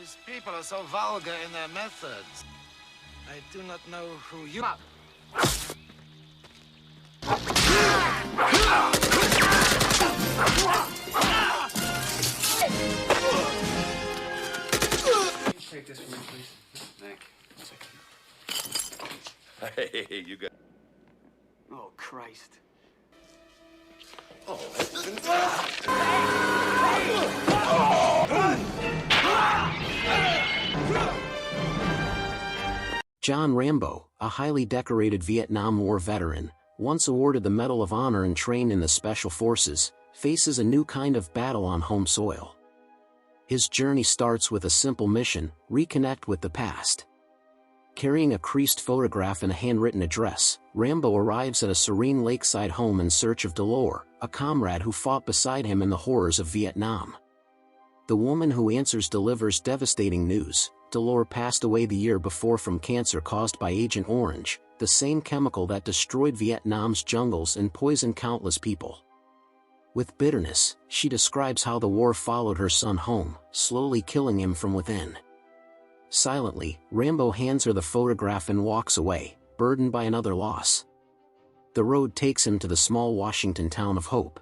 These people are so vulgar in their methods. I do not know who you are. Take this for me, please. Thank you. Hey, you got... Oh, Christ. Oh, John Rambo, a highly decorated Vietnam War veteran, once awarded the Medal of Honor and trained in the Special Forces, faces a new kind of battle on home soil. His journey starts with a simple mission: reconnect with the past. Carrying a creased photograph and a handwritten address, Rambo arrives at a serene lakeside home in search of Delore, a comrade who fought beside him in the horrors of Vietnam. The woman who answers delivers devastating news. Delore passed away the year before from cancer caused by Agent Orange, the same chemical that destroyed Vietnam's jungles and poisoned countless people. With bitterness, she describes how the war followed her son home, slowly killing him from within. Silently, Rambo hands her the photograph and walks away, burdened by another loss. The road takes him to the small Washington town of Hope.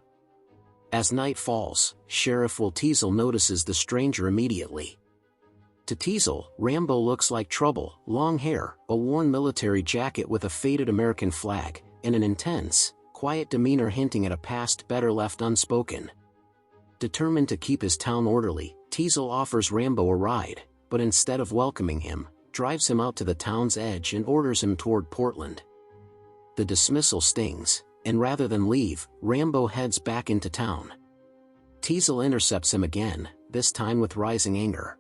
As night falls, Sheriff Will Teasel notices the stranger immediately. To Teasel, Rambo looks like trouble: long hair, a worn military jacket with a faded American flag, and an intense, quiet demeanor hinting at a past better left unspoken. Determined to keep his town orderly, Teasel offers Rambo a ride, but instead of welcoming him, drives him out to the town's edge and orders him toward Portland. The dismissal stings, and rather than leave, Rambo heads back into town. Teasel intercepts him again, this time with rising anger.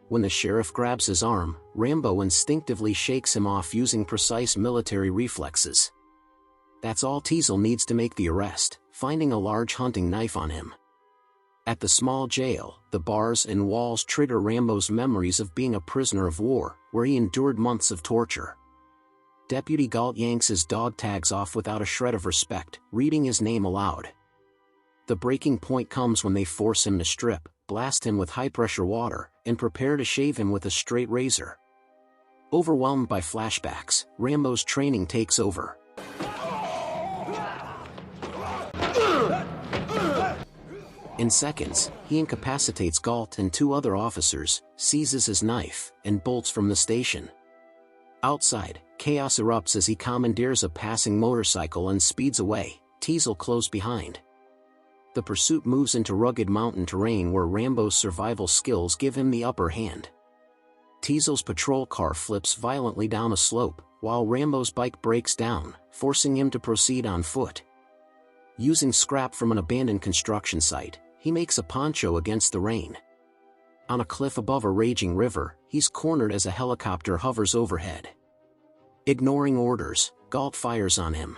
When the sheriff grabs his arm, Rambo instinctively shakes him off using precise military reflexes. That's all Teasel needs to make the arrest, finding a large hunting knife on him. At the small jail, the bars and walls trigger Rambo's memories of being a prisoner of war, where he endured months of torture. Deputy Galt yanks his dog tags off without a shred of respect, reading his name aloud. The breaking point comes when they force him to strip, blast him with high-pressure water, and prepare to shave him with a straight razor. Overwhelmed by flashbacks, Rambo's training takes over. In seconds, he incapacitates Galt and two other officers, seizes his knife, and bolts from the station. Outside, chaos erupts as he commandeers a passing motorcycle and speeds away, Teasel close behind. The pursuit moves into rugged mountain terrain where Rambo's survival skills give him the upper hand. Teasel's patrol car flips violently down a slope, while Rambo's bike breaks down, forcing him to proceed on foot. Using scrap from an abandoned construction site, he makes a poncho against the rain. On a cliff above a raging river, he's cornered as a helicopter hovers overhead. Ignoring orders, Galt fires on him.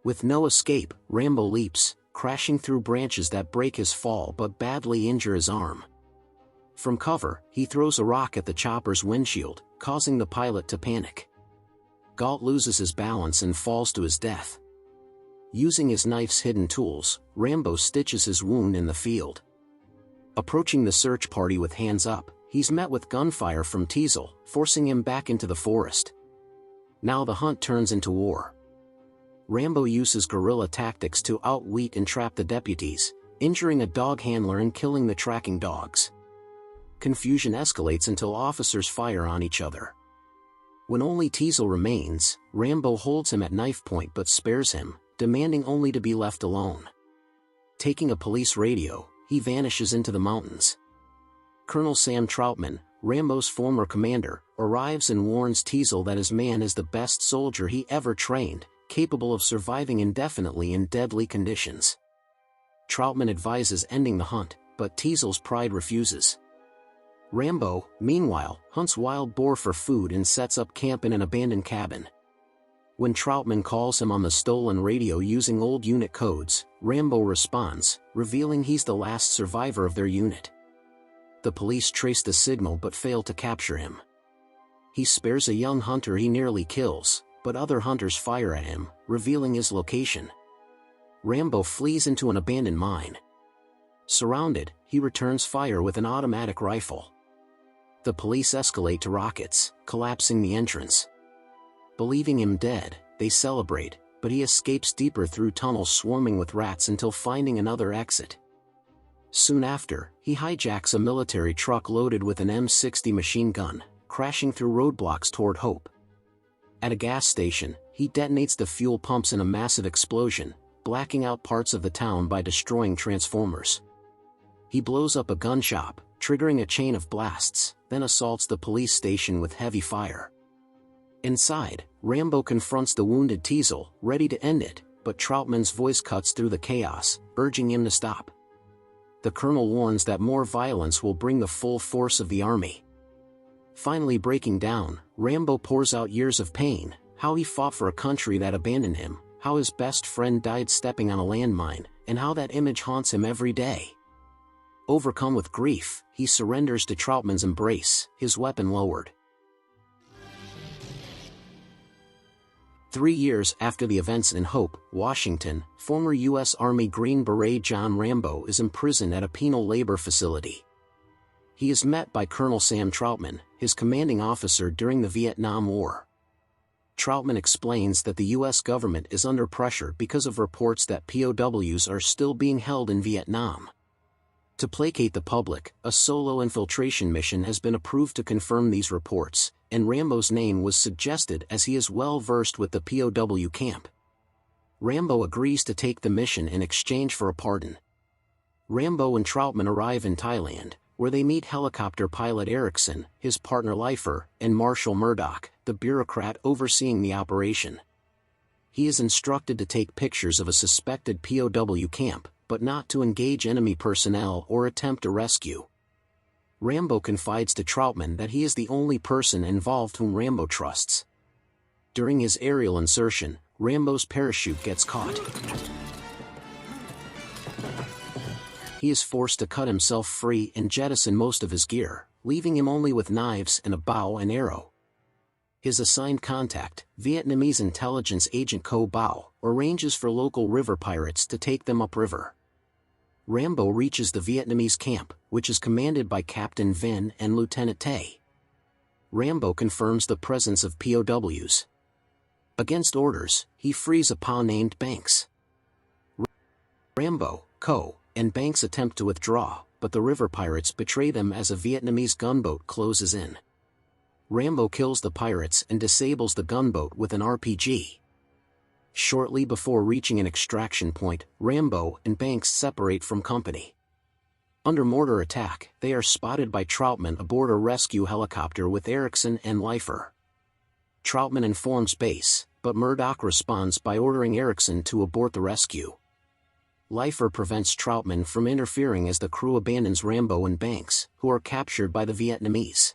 With no escape, Rambo leaps, crashing through branches that break his fall but badly injure his arm. From cover, he throws a rock at the chopper's windshield, causing the pilot to panic. Galt loses his balance and falls to his death. Using his knife's hidden tools, Rambo stitches his wound in the field. Approaching the search party with hands up, he's met with gunfire from Teasel, forcing him back into the forest. Now the hunt turns into war. Rambo uses guerrilla tactics to outwit and trap the deputies, injuring a dog handler and killing the tracking dogs. Confusion escalates until officers fire on each other. When only Teasel remains, Rambo holds him at knife point but spares him, demanding only to be left alone. Taking a police radio, he vanishes into the mountains. Colonel Sam Troutman, Rambo's former commander, arrives and warns Teasel that his man is the best soldier he ever trained, capable of surviving indefinitely in deadly conditions. Troutman advises ending the hunt, but Teasel's pride refuses. Rambo, meanwhile, hunts wild boar for food and sets up camp in an abandoned cabin. When Troutman calls him on the stolen radio using old unit codes, Rambo responds, revealing he's the last survivor of their unit. The police trace the signal but fail to capture him. He spares a young hunter he nearly kills, but other hunters fire at him, revealing his location. Rambo flees into an abandoned mine. Surrounded, he returns fire with an automatic rifle. The police escalate to rockets, collapsing the entrance. Believing him dead, they celebrate, but he escapes deeper through tunnels swarming with rats until finding another exit. Soon after, he hijacks a military truck loaded with an M60 machine gun, crashing through roadblocks toward Hope. At a gas station, he detonates the fuel pumps in a massive explosion, blacking out parts of the town by destroying transformers. He blows up a gun shop, triggering a chain of blasts, then assaults the police station with heavy fire. Inside, Rambo confronts the wounded Teasel, ready to end it, but Troutman's voice cuts through the chaos, urging him to stop. The colonel warns that more violence will bring the full force of the army. Finally breaking down, Rambo pours out years of pain, how he fought for a country that abandoned him, how his best friend died stepping on a landmine, and how that image haunts him every day. Overcome with grief, he surrenders to Troutman's embrace, his weapon lowered. 3 years after the events in Hope, Washington, former U.S. Army Green Beret John Rambo is imprisoned at a penal labor facility. He is met by Colonel Sam Troutman, his commanding officer during the Vietnam War. Troutman explains that the U.S. government is under pressure because of reports that POWs are still being held in Vietnam. To placate the public, a solo infiltration mission has been approved to confirm these reports, and Rambo's name was suggested as he is well versed with the POW camp. Rambo agrees to take the mission in exchange for a pardon. Rambo and Troutman arrive in Thailand, where they meet helicopter pilot Erickson, his partner Lifer, and Marshal Murdoch, the bureaucrat overseeing the operation. He is instructed to take pictures of a suspected POW camp, but not to engage enemy personnel or attempt a rescue. Rambo confides to Troutman that he is the only person involved whom Rambo trusts. During his aerial insertion, Rambo's parachute gets caught. He is forced to cut himself free and jettison most of his gear, leaving him only with knives and a bow and arrow. His assigned contact, Vietnamese intelligence agent Co Bao, arranges for local river pirates to take them upriver. Rambo reaches the Vietnamese camp, which is commanded by Captain Vin and Lieutenant Tay. Rambo confirms the presence of POWs. Against orders, he frees a POW named Banks. Rambo, Co, and Banks attempt to withdraw, but the river pirates betray them as a Vietnamese gunboat closes in. Rambo kills the pirates and disables the gunboat with an RPG. Shortly before reaching an extraction point, Rambo and Banks separate from company. Under mortar attack, they are spotted by Troutman aboard a rescue helicopter with Erickson and Lifer. Troutman informs base, but Murdoch responds by ordering Erickson to abort the rescue. Lifer prevents Troutman from interfering as the crew abandons Rambo and Banks, who are captured by the Vietnamese.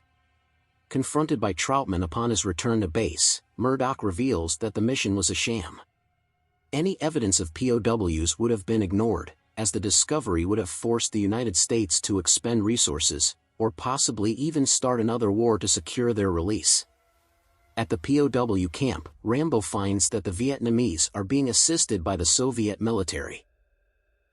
Confronted by Troutman upon his return to base, Murdoch reveals that the mission was a sham. Any evidence of POWs would have been ignored, as the discovery would have forced the United States to expend resources, or possibly even start another war to secure their release. At the POW camp, Rambo finds that the Vietnamese are being assisted by the Soviet military.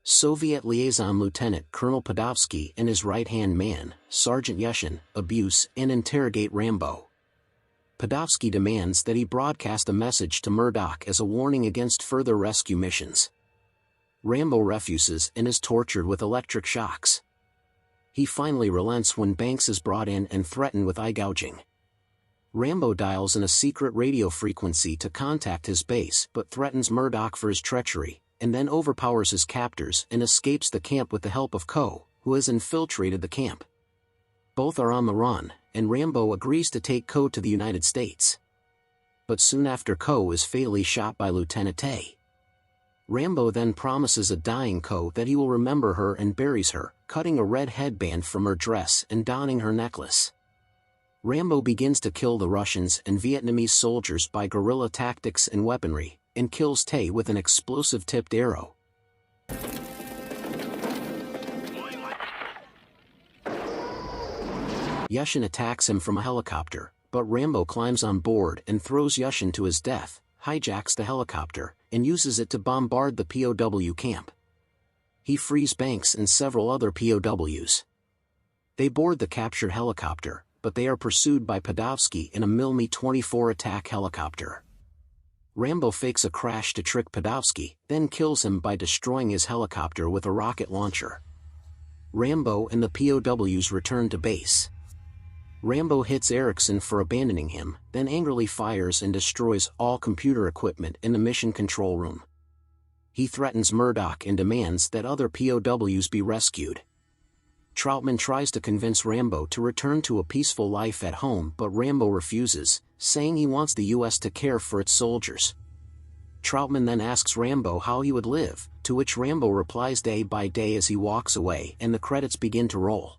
Soviet liaison Lieutenant Colonel Podolsky and his right-hand man, Sergeant Yushin, abuse and interrogate Rambo. Podolsky demands that he broadcast a message to Murdoch as a warning against further rescue missions. Rambo refuses and is tortured with electric shocks. He finally relents when Banks is brought in and threatened with eye gouging. Rambo dials in a secret radio frequency to contact his base but threatens Murdoch for his treachery, and then overpowers his captors and escapes the camp with the help of Co, who has infiltrated the camp. Both are on the run, and Rambo agrees to take Co to the United States. But soon after Co is fatally shot by Lieutenant Tay. Rambo then promises a dying Co that he will remember her and buries her, cutting a red headband from her dress and donning her necklace. Rambo begins to kill the Russians and Vietnamese soldiers by guerrilla tactics and weaponry, and kills Tay with an explosive-tipped arrow. Yushin attacks him from a helicopter, but Rambo climbs on board and throws Yushin to his death, hijacks the helicopter, and uses it to bombard the POW camp. He frees Banks and several other POWs. They board the captured helicopter, but they are pursued by Podolsky in a Mi-24 attack helicopter. Rambo fakes a crash to trick Podolsky, then kills him by destroying his helicopter with a rocket launcher. Rambo and the POWs return to base. Rambo hits Erickson for abandoning him, then angrily fires and destroys all computer equipment in the mission control room. He threatens Murdoch and demands that other POWs be rescued. Troutman tries to convince Rambo to return to a peaceful life at home, but Rambo refuses, saying he wants the US to care for its soldiers. Troutman then asks Rambo how he would live, to which Rambo replies day by day as he walks away, and the credits begin to roll.